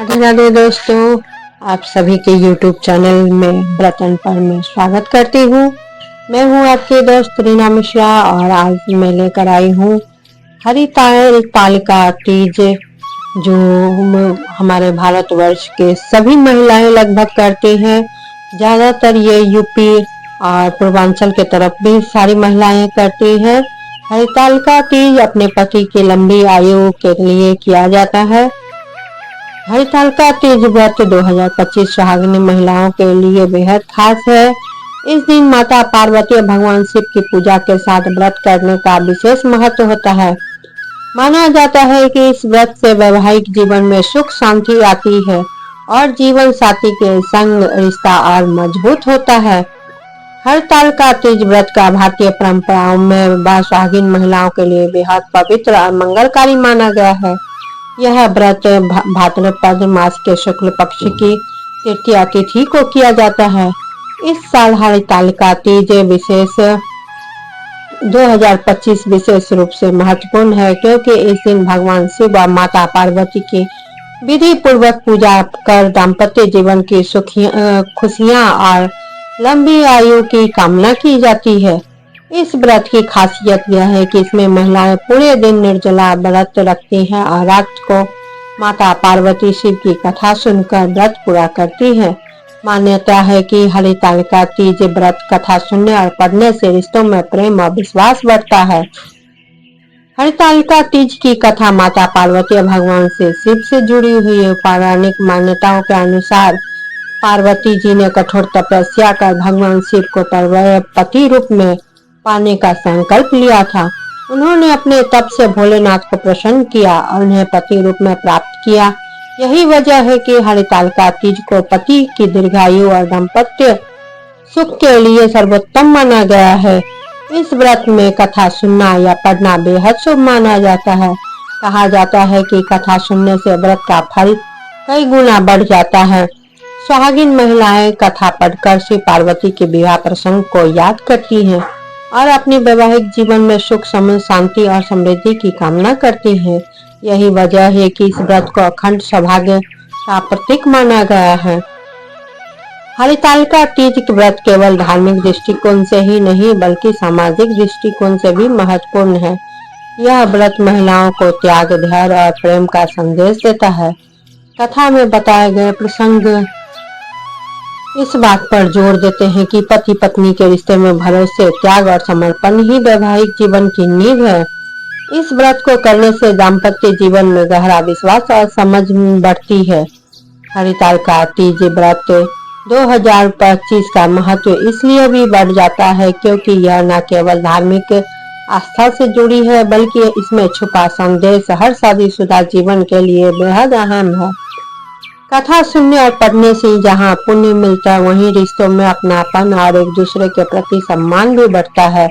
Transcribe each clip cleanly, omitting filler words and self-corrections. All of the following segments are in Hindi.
राधे राधे दोस्तों, आप सभी के YouTube चैनल में व्रतन पर मैं स्वागत करती हूँ। मैं हूँ आपकी दोस्त रीना मिश्रा और आज मैं लेकर आई हूँ हरितालिका तीज, जो हमारे भारतवर्ष के सभी महिलाएं लगभग करती हैं। ज़्यादातर ये यूपी और पूर्वांचल के तरफ भी सारी महिलाएं करती हैं। हरितालिका तीज अपने पति की लंबी आयु के लिए किया जाता है। हरितालिका तीज व्रत 2025 सुहागिनी महिलाओं के लिए बेहद खास है। इस दिन माता पार्वती और भगवान शिव की पूजा के साथ व्रत करने का विशेष महत्व होता है। माना जाता है कि इस व्रत से वैवाहिक जीवन में सुख शांति आती है और जीवन साथी के संग रिश्ता और मजबूत होता है। हरितालिका तीज व्रत का भारतीय परंपराओं में सुहागिन महिलाओं के लिए बेहद पवित्र और मंगलकारी माना गया है। यह व्रत भाद्रपद मास के शुक्ल पक्ष की तृतीया तिथि को किया जाता है। इस साल हरितालिका तीज 2025 विशेष रूप से महत्वपूर्ण है, क्योंकि इस दिन भगवान शिव और माता पार्वती की विधि पूर्वक पूजा कर दाम्पत्य जीवन की खुशियां और लंबी आयु की कामना की जाती है। इस व्रत की खासियत यह है कि इसमें महिलाएं पूरे दिन निर्जला व्रत रखती हैं और रात को माता पार्वती शिव की कथा सुनकर व्रत पूरा करती हैं। मान्यता है कि हरितालिका तीज व्रत कथा सुनने और पढ़ने से रिश्तों में प्रेम और विश्वास बढ़ता है। हरितालिका तीज की कथा माता पार्वती और भगवान से शिव से जुड़ी हुई है। पौराणिक मान्यताओं के अनुसार पार्वती जी ने कठोर तपस्या कर भगवान शिव को पति रूप में पाने का संकल्प लिया था। उन्होंने अपने तप से भोलेनाथ को प्रसन्न किया और उन्हें पति रूप में प्राप्त किया। यही वजह है कि हरितालिका तीज को पति की दीर्घायु और दाम्पत्य सुख के लिए सर्वोत्तम माना गया है। इस व्रत में कथा सुनना या पढ़ना बेहद शुभ माना जाता है। कहा जाता है कि कथा सुनने से व्रत का फल कई गुना बढ़ जाता है। सुहागिन महिलाएं कथा पढ़कर शिव पार्वती के विवाह प्रसंग को याद करती हैं और अपने वैवाहिक जीवन में सुख शांति और समृद्धि की कामना करती हैं। यही वजह है कि इस व्रत को अखंड सौभाग्य का प्रतीक माना गया है। हरितालिका तीज व्रत केवल धार्मिक दृष्टिकोण से ही नहीं बल्कि सामाजिक दृष्टिकोण से भी महत्वपूर्ण है। यह व्रत महिलाओं को त्याग, धैर्य और प्रेम का संदेश देता है। कथा में बताए गए प्रसंग इस बात पर जोर देते हैं कि पति पत्नी के रिश्ते में भरोसे, त्याग और समर्पण ही वैवाहिक जीवन की नींव है। इस व्रत को करने से दाम्पत्य जीवन में गहरा विश्वास और समझ बढ़ती है। हरितालिका तीज व्रत 2025 का महत्व इसलिए भी बढ़ जाता है क्योंकि यह न केवल धार्मिक आस्था से जुड़ी है बल्कि इसमें छुपा संदेश हर शादीशुदा जीवन के लिए बेहद अहम है। कथा सुनने और पढ़ने से जहाँ पुण्य मिलता है, वहीं रिश्तों में अपनापन और एक दूसरे के प्रति सम्मान भी बढ़ता है।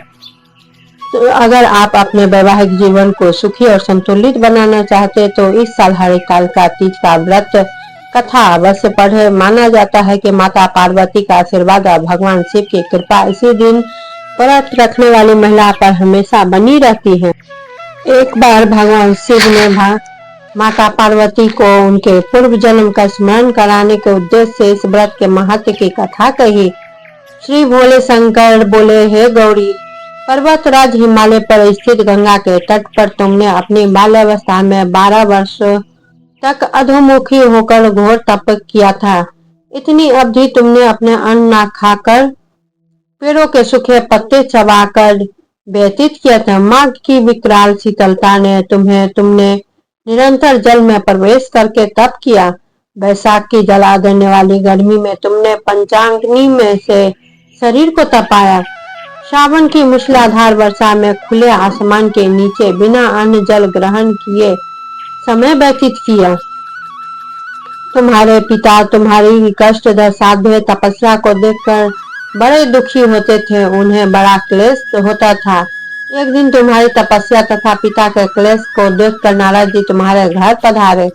तो अगर आप अपने वैवाहिक जीवन को सुखी और संतुलित बनाना चाहते हैं तो इस साल हरितालिका तीज का व्रत कथा अवश्य पढ़े। माना जाता है कि माता पार्वती का आशीर्वाद और भगवान शिव की कृपा इसी दिन व्रत रखने वाली महिला पर हमेशा बनी रहती है। एक बार भगवान शिव ने माता पार्वती को उनके पूर्व जन्म का स्मरण कराने के उद्देश्य से इस व्रत के महत्व की कथा कही। श्री भोले शंकर बोले, हे गौरी, पर्वतराज हिमालय पर स्थित गंगा के तट पर तुमने अपनी बाल्यावस्था में 12 वर्ष तक अधोमुखी होकर घोर तप किया था। इतनी अवधि तुमने अपने अन्न न खाकर, पेड़ों के सूखे पत्ते चबाकर व्यतीत किया था। माघ की विकराल शीतलता ने तुमने निरंतर जल में प्रवेश करके तप किया। बैसाख की जला देने वाली गर्मी में तुमने पंचाग्नि में से शरीर को तपाया। श्रावण की मूसलाधार वर्षा में खुले आसमान के नीचे बिना अन्न जल ग्रहण किए समय व्यतीत किया। तुम्हारे पिता तुम्हारी कष्ट साध्य तपस्या को देखकर बड़े दुखी होते थे। उन्हें बड़ा क्लेश होता था। एक दिन तुम्हारी तपस्या तथा पिता के क्लेश को देखकर नारद जी तुम्हारे घर पधारे।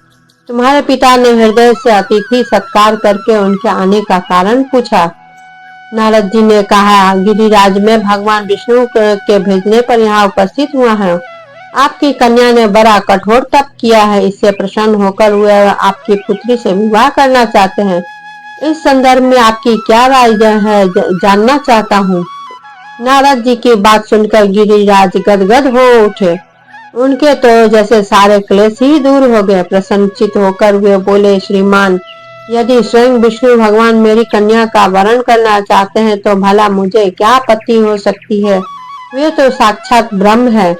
तुम्हारे पिता ने हृदय से अतिथि सत्कार करके उनके आने का कारण पूछा। नारद जी ने कहा, गिरिराज में भगवान विष्णु के भेजने पर यहाँ उपस्थित हुआ है। आपकी कन्या ने बड़ा कठोर तप किया है, इससे प्रसन्न होकर वे आपकी पुत्री से विवाह करना चाहते हैं। इस संदर्भ में आपकी क्या राय है, जानना चाहता हूँ। नारद जी की बात सुनकर गिरिराज गदगद हो उठे। उनके तो जैसे सारे क्लेश ही दूर हो गए। प्रसन्नचित होकर वे बोले, श्रीमान, यदि स्वयं विष्णु भगवान मेरी कन्या का वरण करना चाहते हैं तो भला मुझे क्या आपत्ति हो सकती है। वे तो साक्षात ब्रह्म है।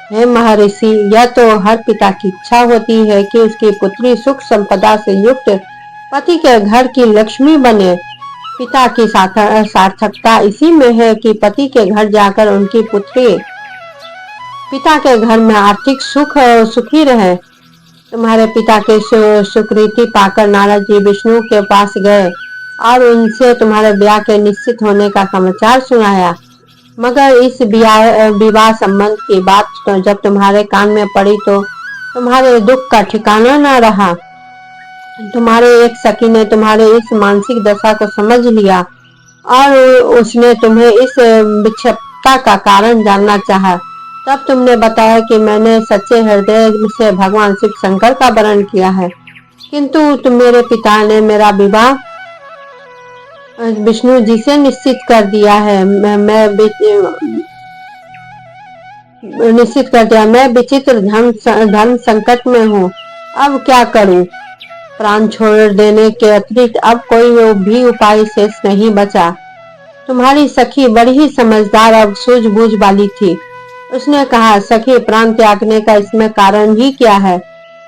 हे महर्षि, यह तो हर पिता की इच्छा होती है कि उसकी पुत्री सुख संपदा से युक्त पति के घर की लक्ष्मी बने। पिता की सार्थकता इसी में है कि पति के घर जाकर उनकी पुत्री पिता के घर में आर्थिक सुखी रहे। तुम्हारे पिता के सुकृति पाकर नारद जी विष्णु के पास गए और उनसे तुम्हारे ब्याह के निश्चित होने का समाचार सुनाया। मगर इस विवाह संबंध की बात तो जब तुम्हारे कान में पड़ी तो तुम्हारे दुख का ठिकाना न रहा। तुम्हारे एक सखी ने तुम्हारे इस मानसिक दशा को समझ लिया और उसने तुम्हें इस विक्षिप्तता का कारण जानना चाहा। तब तुमने बताया कि मैंने सच्चे हृदय से भगवान शिव शंकर का वरण किया है, किंतु मेरे पिता ने मेरा विवाह विष्णु जी से निश्चित कर दिया है। मैं विचित्र धर्म संकट में हूँ। अब क्या करूँ। प्राण छोड़ देने के अतिरिक्त अब कोई भी उपाय शेष नहीं बचा। तुम्हारी सखी बड़ी ही समझदार और सूझबूझ वाली थी। उसने कहा, सखी, प्राण त्यागने का इसमें कारण ही क्या है।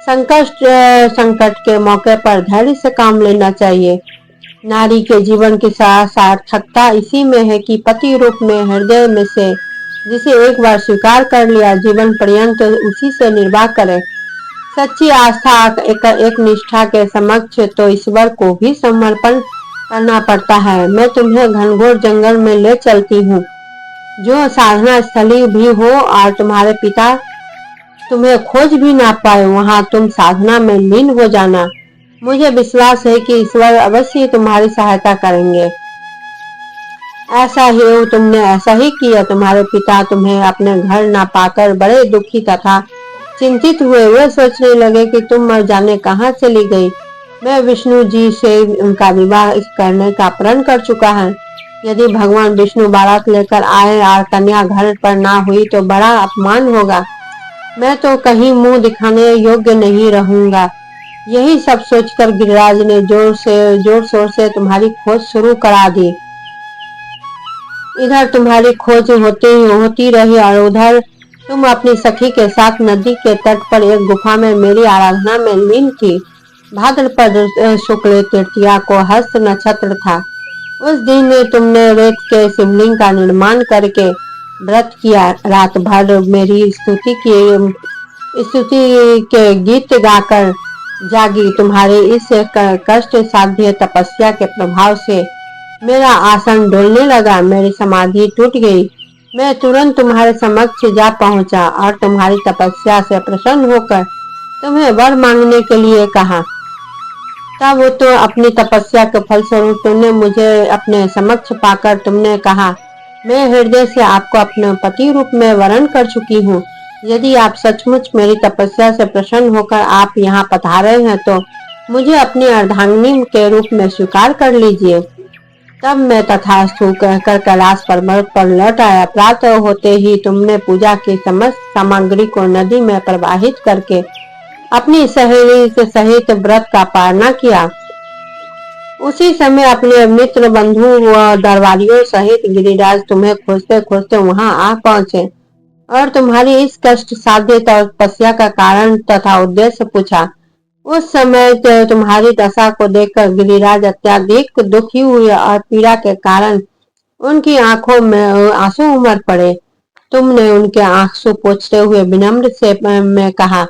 संकट के मौके पर धैर्य से काम लेना चाहिए। नारी के जीवन की सार्थकता इसी में है कि पति रूप में हृदय में से जिसे एक बार स्वीकार कर लिया, जीवन पर्यंत उसी से निर्वाह करे। सच्ची आस्था एक निष्ठा के समक्ष तो ईश्वर को भी समर्पण करना पड़ता है। मैं तुम्हें घनघोर जंगल में ले चलती हूँ, जो साधना स्थली भी हो, और तुम्हारे पिता तुम्हें खोज भी ना पाए। वहां तुम साधना में लीन हो जाना। मुझे विश्वास है कि ईश्वर अवश्य तुम्हारी सहायता करेंगे। तुमने ऐसा ही किया। तुम्हारे पिता तुम्हें अपने घर ना पाकर बड़े दुखी तथा चिंतित हुए। वे सोचने लगे कि तुम मर जाने कहाँ चली गई। मैं विष्णु जी से उनका विवाह करने का प्रण कर चुका है। यदि भगवान विष्णु बारात लेकर आए और कन्या घर पर ना हुई तो बड़ा अपमान होगा। मैं तो कहीं मुंह दिखाने योग्य नहीं रहूंगा। यही सब सोचकर गिरिराज ने जोर शोर से तुम्हारी खोज शुरू करा दी। इधर तुम्हारी खोज होती रही और उधर तुम अपनी सखी के साथ नदी के तट पर एक गुफा में मेरी आराधना में लीन थी। भाद्रपद शुक्ल तृतीया को हस्त नक्षत्र था। उस दिन तुमने रेत के शिवलिंग का निर्माण करके व्रत किया। रात भर मेरी स्तुति के गीत गाकर जागी। तुम्हारे इस कष्ट साध्य तपस्या के प्रभाव से मेरा आसन डोलने लगा, मेरी समाधि टूट गई। मैं तुरंत तुम्हारे समक्ष जा पहुंचा और तुम्हारी तपस्या से प्रसन्न होकर तुम्हें वर मांगने के लिए कहा। तब तो अपनी तपस्या के फलस्वरूप तुमने मुझे अपने समक्ष पाकर तुमने कहा, मैं हृदय से आपको अपने पति रूप में वरण कर चुकी हूँ। यदि आप सचमुच मेरी तपस्या से प्रसन्न होकर आप यहाँ पधारे हैं तो मुझे अपनी अर्धांगिनी के रूप में स्वीकार कर लीजिए। तब मैं तथास्तु कहकर कैलाश पर्वत पर लौट आया। प्रातः होते ही तुमने पूजा की समस्त सामग्री को नदी में प्रवाहित करके अपनी सहेली के सहित व्रत का पालना किया। उसी समय अपने मित्र बंधु व दरबारियों सहित गिरिराज तुम्हें खोजते खोजते वहां आ पहुंचे और तुम्हारी इस कष्ट साध्य तपस्या का कारण तथा उद्देश्य पूछा। उस समय तुम्हारी दशा को देखकर गिरिराज अत्यधिक दुखी हुए और पीड़ा के कारण उनकी आंखों में आंसू उमड़ पड़े। तुमने उनके आंसू पोंछते हुए विनम्र से में कहा,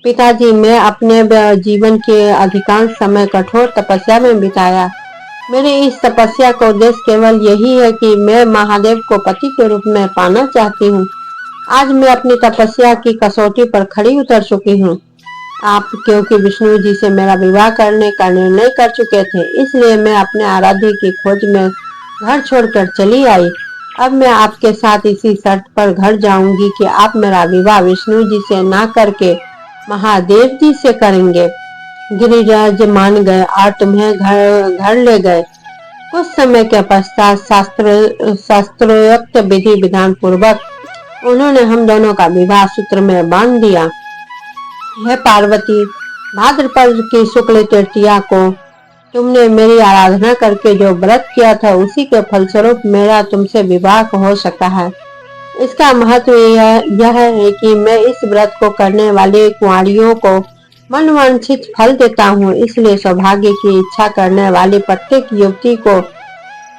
पिताजी, मैं अपने जीवन के अधिकांश समय कठोर तपस्या में बिताया। मेरी इस तपस्या का उद्देश्य केवल यही है कि मैं महादेव को पति के रूप में पाना चाहती हूँ। आज मैं अपनी तपस्या की कसौटी पर खड़ी उतर चुकी हूँ। आप क्योंकि विष्णु जी से मेरा विवाह करने का निर्णय कर चुके थे, इसलिए मैं अपने आराध्य की खोज में घर छोड़कर चली आई अब मैं आपके साथ इसी शर्त पर घर जाऊंगी कि आप मेरा विवाह विष्णु जी से ना करके महादेव जी से करेंगे। गिरिराज मान गए और तुम्हें घर ले गए। कुछ समय के पश्चात शास्त्रोक्त विधि विधान पूर्वक उन्होंने हम दोनों का विवाह सूत्र में बांध दिया। हे पार्वती, भाद्रपद की शुक्ल तृतीया को तुमने मेरी आराधना करके जो व्रत किया था उसी के फलस्वरूप मेरा तुमसे विवाह हो सका है। इसका महत्व यह है कि मैं इस व्रत को करने वाले कुंवारियों को मनवांछित फल देता हूँ, इसलिए सौभाग्य की इच्छा करने वाली प्रत्येक युवती को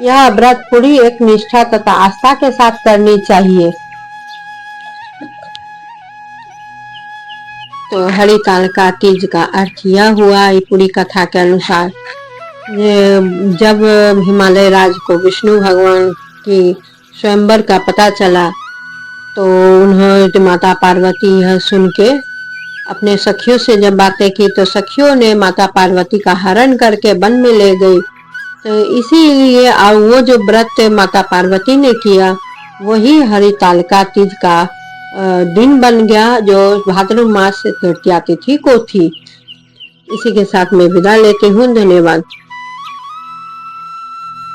यह व्रत पूरी एक निष्ठा तथा आस्था के साथ करनी चाहिए। तो हरितालिका तीज का अर्थ यह हुआ पूरी कथा के अनुसार। जब हिमालय राज को विष्णु भगवान की स्वयंवर का पता चला तो उन्होंने माता पार्वती यह सुन के अपने सखियों से जब बातें की तो सखियों ने माता पार्वती का हरण करके वन में ले गई। तो इसीलिए वो जो व्रत माता पार्वती ने किया वही हरितालिका तीज का दिन बन गया, जो भाद्रपद मास से तृतीया तिथि को थी। इसी के साथ मैं विदा लेती हूँ। धन्यवाद।